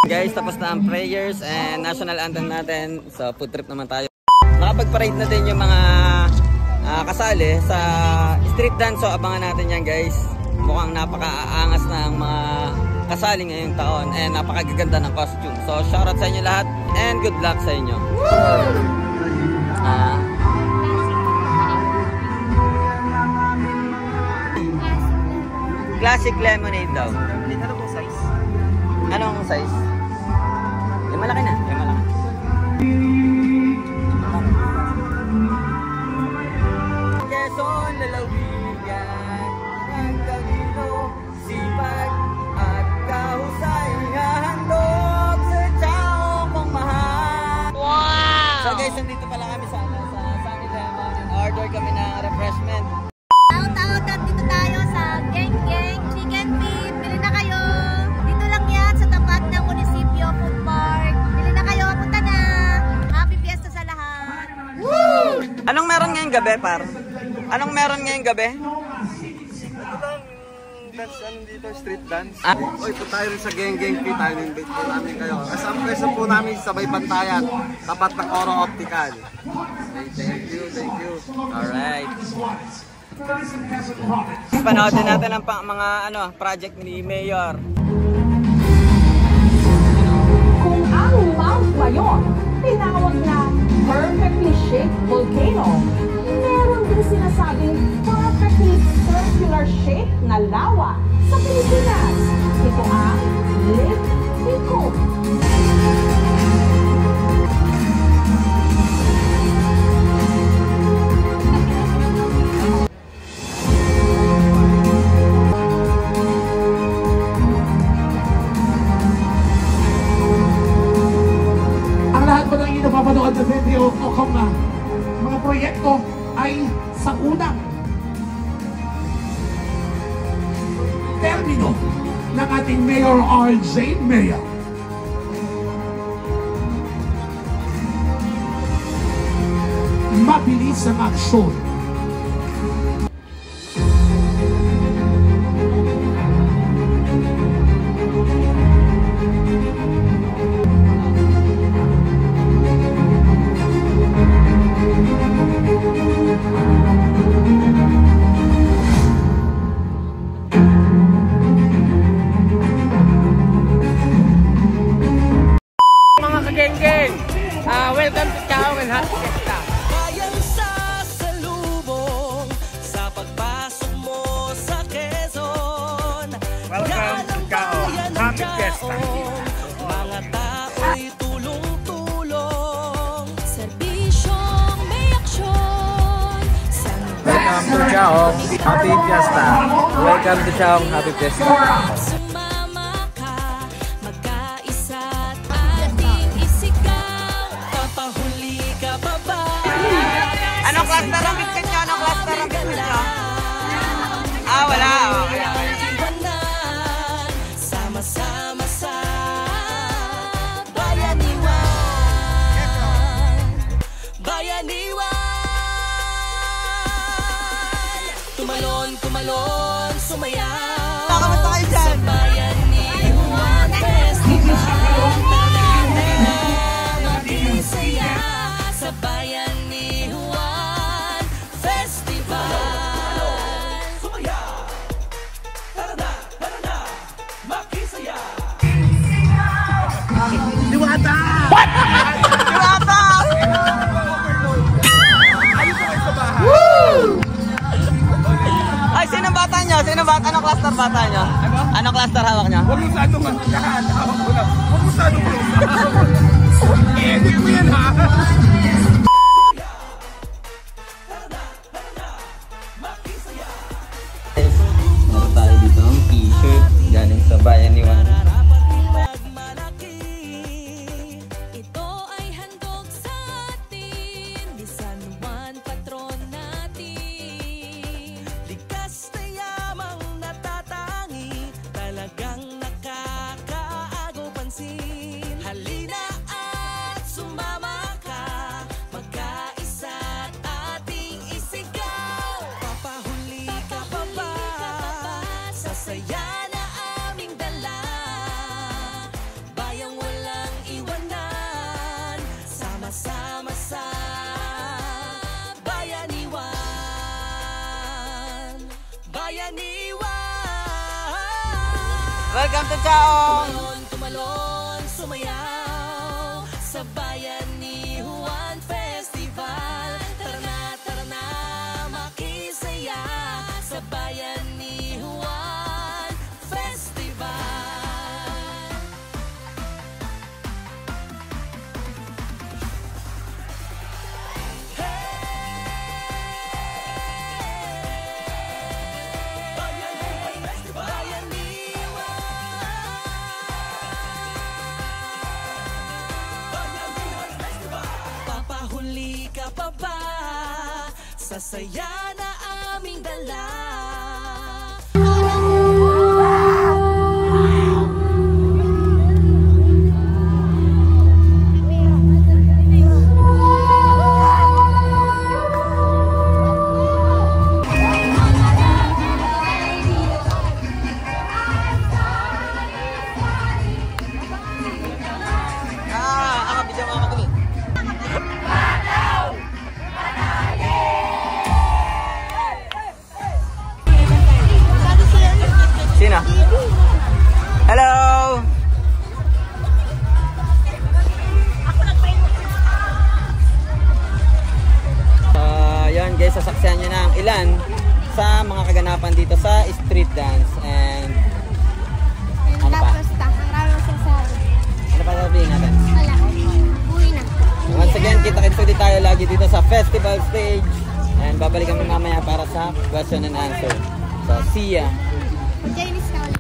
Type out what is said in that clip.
Guys, tapos na ang prayers and national anthem natin. So food trip naman tayo. Nakapag-parade na din yung mga kasali sa street dance. So abangan natin yan guys. Mukhang napaka-aangas na ang mga kasali ngayong taon. And napakagaganda ng costume. So shoutout sa inyo lahat and good luck sa inyo. Classic lemonade daw. Anong size? Anong size? Yung malaki na. Yung malaki. Quezon, lalawigan, ang talino, sipag at kahusay, hahandog sa tao kong mahal. Wow! So guys, nandito pala kami sa Sunny Lemon. Order kami ng refreshment. Out, dito tayo sa Geng Geng Chicken Feet. Bili na kayo. Dito lang yan sa tapat ng munisipyo food park. Bili na kayo, punta na. Happy Fiesta sa lahat. Woo! Anong meron ngayong gabi, par? Anong meron ngayong gabi? Dance dito, street dance. Oy, po tayo rin sa Geng Geng Feet. Tayo invite po namin kayo. Kasama pwesto po namin sa Bay Bantayan, tapat ng Oro Optical. Thank you. Alright. Panoodin natin ang mga project ni Mayor. Kung ang Mount Mayon tinawag na perfectly shaped volcano, meron din sinasabing perfectly circular shape na lawa sa Pilipinas. Ito ang Lithwico. Napapanood sa video o kung mga proyekto ay sa unang termino ng ating Mayor RJ Maya. Mabilis ang aksyon. Welcome to Chao and Happy Fiesta. Bayang sasalubong sa pagpasok mo sa Quezon. Welcome to Chao. Happy Fiesta. Mga tao'y tulong-tulong. Serbisyong may aksyon. Welcome to Chao. Happy Fiesta. Welcome to Chao. Happy Fiesta. Anong cluster ang biscuit nyo? Anong cluster ang biscuit nyo? Ah, wala. Okay. Sama-sama sa bayaniwan. Bayaniwan. Tumalon, sumayaw. Kamusta kayo dyan? Sa bayaniwan festival. Magsaya sa bayaniwan. Diwata! What? Diwata! Ay, sinong bata nyo? Anong cluster bata nyo? Anong cluster hawak nyo? Huwag mo sa ano man. Hawak mo lang. Huwag mo sa ano man. I-edit mo yan ha. Meron tayo dito ang fish. Welcome to Chaong! Tumalon, sumayaw sa bayan ni Juan Festival. Tara na, makisaya sa bayan ni Juan Festival. Bayan ni papahuli ka pa ba sa saya na aming dala? Sino? Hello! Yan guys, sasaksihan nyo na ang ilan sa mga kaganapan dito sa street dance and ano pa? Ano pa sabihin natin? Wala. Uwi na. Once again, kita-kits ulit tayo lagi dito sa festival stage and babalik kami mamaya para sa question and answer. So, see ya! Chinese ka wala.